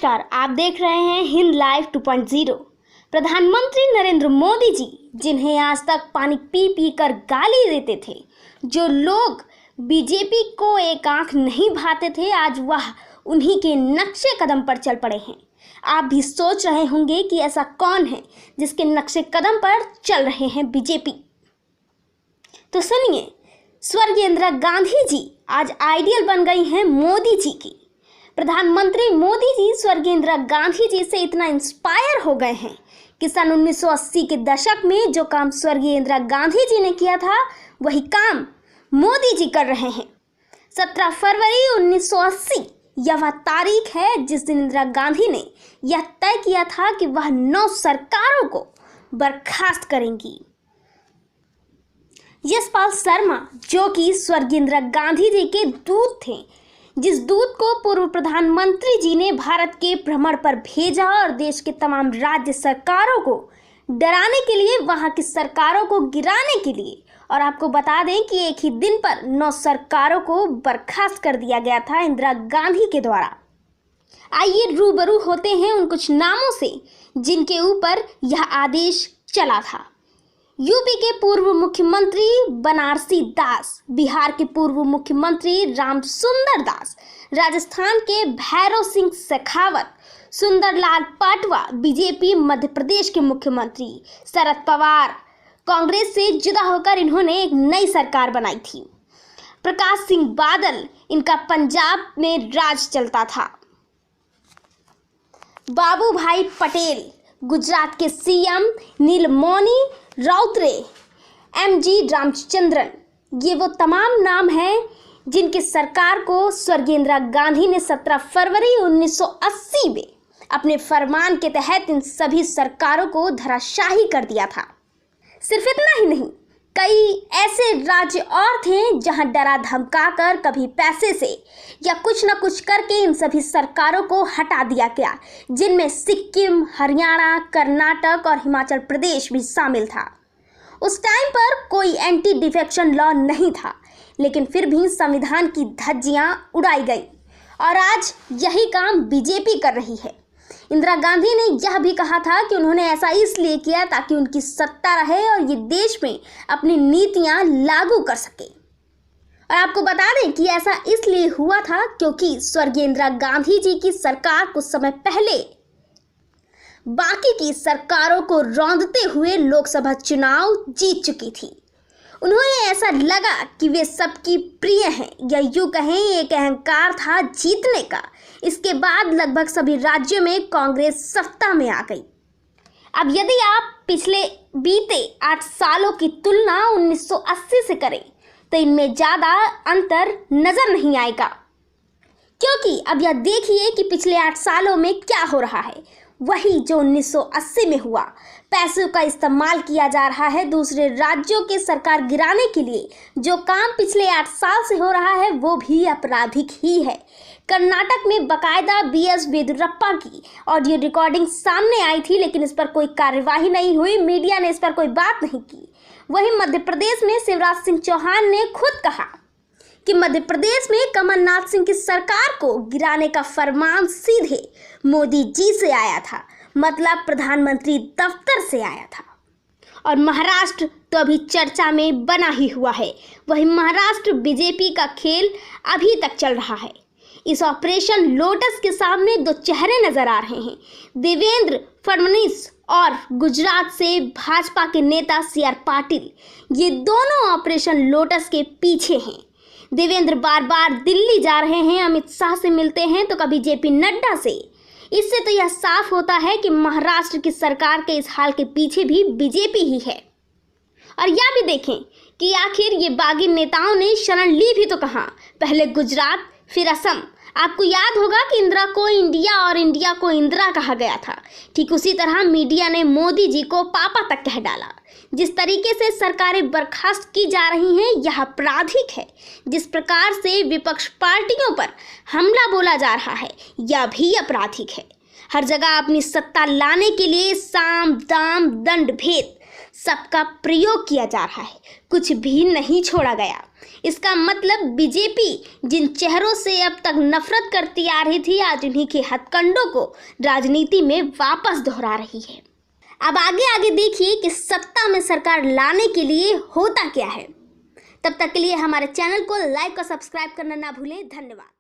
नमस्कार, आप देख रहे हैं हिंद लाइव 2.0। प्रधानमंत्री नरेंद्र मोदी जी, जिन्हें आज तक पानी पी पी कर गाली देते थे, जो लोग बीजेपी को एक आंख नहीं भाते थे, आज वह उन्हीं के नक्शे कदम पर चल पड़े हैं। आप भी सोच रहे होंगे कि ऐसा कौन है जिसके नक्शे कदम पर चल रहे हैं बीजेपी। तो सुनिए, स्वर्गीय इंदिरा गांधी जी आज आइडियल बन गई हैं मोदी जी की। प्रधानमंत्री मोदी जी स्वर्गीय इंदिरा गांधी जी से इतना इंस्पायर हो गए हैं कि सन 1980 के दशक में जो काम स्वर्गीय इंदिरा गांधी जी ने किया था, वही काम मोदी जी कर रहे हैं। 17 फरवरी 1980 यह वह तारीख है जिस दिन इंदिरा गांधी ने यह तय किया था कि वह 9 सरकारों को बर्खास्त करेंगी। यशपाल शर्मा, जो कि स्वर्गीय इंदिरा गांधी जी के दूत थे, जिस दूत को पूर्व प्रधानमंत्री जी ने भारत के भ्रमण पर भेजा और देश के तमाम राज्य सरकारों को डराने के लिए, वहां की सरकारों को गिराने के लिए, और आपको बता दें कि एक ही दिन पर 9 सरकारों को बर्खास्त कर दिया गया था इंदिरा गांधी के द्वारा। आइए रूबरू होते हैं उन कुछ नामों से जिनके ऊपर यह आदेश चला था। यूपी के पूर्व मुख्यमंत्री बनारसी दास, बिहार के पूर्व मुख्यमंत्री रामसुंदर दास, राजस्थान के भैरव सिंह शेखावत, सुंदरलाल पाटवा, बीजेपी मध्य प्रदेश के मुख्यमंत्री शरद पवार, कांग्रेस से जुदा होकर इन्होंने एक नई सरकार बनाई थी। प्रकाश सिंह बादल, इनका पंजाब में राज चलता था। बाबू भाई पटेल, गुजरात के सीएम नीलमोनी राउतरे, एमजी रामचंद्रन, ये वो तमाम नाम हैं जिनकी सरकार को स्वर्गीय इंदिरा गांधी ने 17 फरवरी 1980 में अपने फरमान के तहत इन सभी सरकारों को धराशाही कर दिया था। सिर्फ इतना ही नहीं, कई ऐसे राज्य और थे जहां डरा धमकाकर, कभी पैसे से या कुछ न कुछ करके इन सभी सरकारों को हटा दिया गया, जिनमें सिक्किम, हरियाणा, कर्नाटक और हिमाचल प्रदेश भी शामिल था। उस टाइम पर कोई एंटी डिफेक्शन लॉ नहीं था, लेकिन फिर भी संविधान की धज्जियां उड़ाई गई और आज यही काम बीजेपी कर रही है। इंदिरा गांधी ने यह भी कहा था कि उन्होंने ऐसा इसलिए किया ताकि उनकी सत्ता रहे और ये देश में अपनी नीतियां लागू कर सके। और आपको बता दें कि ऐसा इसलिए हुआ था क्योंकि स्वर्गीय इंदिरा गांधी जी की सरकार कुछ समय पहले बाकी की सरकारों को रौंदते हुए लोकसभा चुनाव जीत चुकी थी। उन्हें ऐसा लगा कि वे सबकी प्रिय हैं, या यूँ कहें एक अहंकार था जीतने का। इसके बाद लगभग सभी राज्यों में कांग्रेस सत्ता में आ गई। अब यदि आप पिछले बीते 8 सालों की तुलना 1980 से करें तो इनमें ज़्यादा अंतर नज़र नहीं आएगा, क्योंकि अब यह देखिए कि पिछले 8 सालों में क्या हो रहा है, वही जो 1980 में हुआ। पैसों का इस्तेमाल किया जा रहा है दूसरे राज्यों के सरकार गिराने के लिए। जो काम पिछले 8 साल से हो रहा है वो भी आपराधिक ही है। कर्नाटक में बाकायदा बीएस येदियुरप्पा की ऑडियो रिकॉर्डिंग सामने आई थी, लेकिन इस पर कोई कार्यवाही नहीं हुई, मीडिया ने इस पर कोई बात नहीं की। वहीं मध्य प्रदेश में शिवराज सिंह चौहान ने खुद कहा कि मध्य प्रदेश में कमलनाथ सिंह की सरकार को गिराने का फरमान सीधे मोदी जी से आया था, मतलब प्रधानमंत्री दफ्तर से आया था। और महाराष्ट्र तो अभी चर्चा में बना ही हुआ है। वहीं महाराष्ट्र बीजेपी का खेल अभी तक चल रहा है। इस ऑपरेशन लोटस के सामने 2 चेहरे नजर आ रहे हैं, देवेंद्र फडणवीस और गुजरात से भाजपा के नेता CR पाटिल। ये दोनों ऑपरेशन लोटस के पीछे हैं। देवेंद्र बार बार दिल्ली जा रहे हैं, अमित शाह से मिलते हैं, तो कभी JP नड्डा से। इससे तो यह साफ होता है कि महाराष्ट्र की सरकार के इस हाल के पीछे भी बीजेपी ही है। और यह भी देखें कि आखिर ये बागी नेताओं ने शरण ली भी तो कहाँ, पहले गुजरात फिर असम। आपको याद होगा कि इंदिरा को इंडिया और इंडिया को इंदिरा कहा गया था। ठीक उसी तरह मीडिया ने मोदी जी को पापा तक कह डाला। जिस तरीके से सरकारें बर्खास्त की जा रही हैं यह आपराधिक है। जिस प्रकार से विपक्ष पार्टियों पर हमला बोला जा रहा है यह भी आपराधिक है। हर जगह अपनी सत्ता लाने के लिए साम दाम दंड भेद सबका प्रयोग किया जा रहा है, कुछ भी नहीं छोड़ा गया। इसका मतलब बीजेपी जिन चेहरों से अब तक नफरत करती आ रही थी, आज उन्हीं के हथकंडों को राजनीति में वापस दोहरा रही है। अब आगे आगे देखिए कि सत्ता में सरकार लाने के लिए होता क्या है। तब तक के लिए हमारे चैनल को लाइक और सब्सक्राइब करना ना भूलें। धन्यवाद।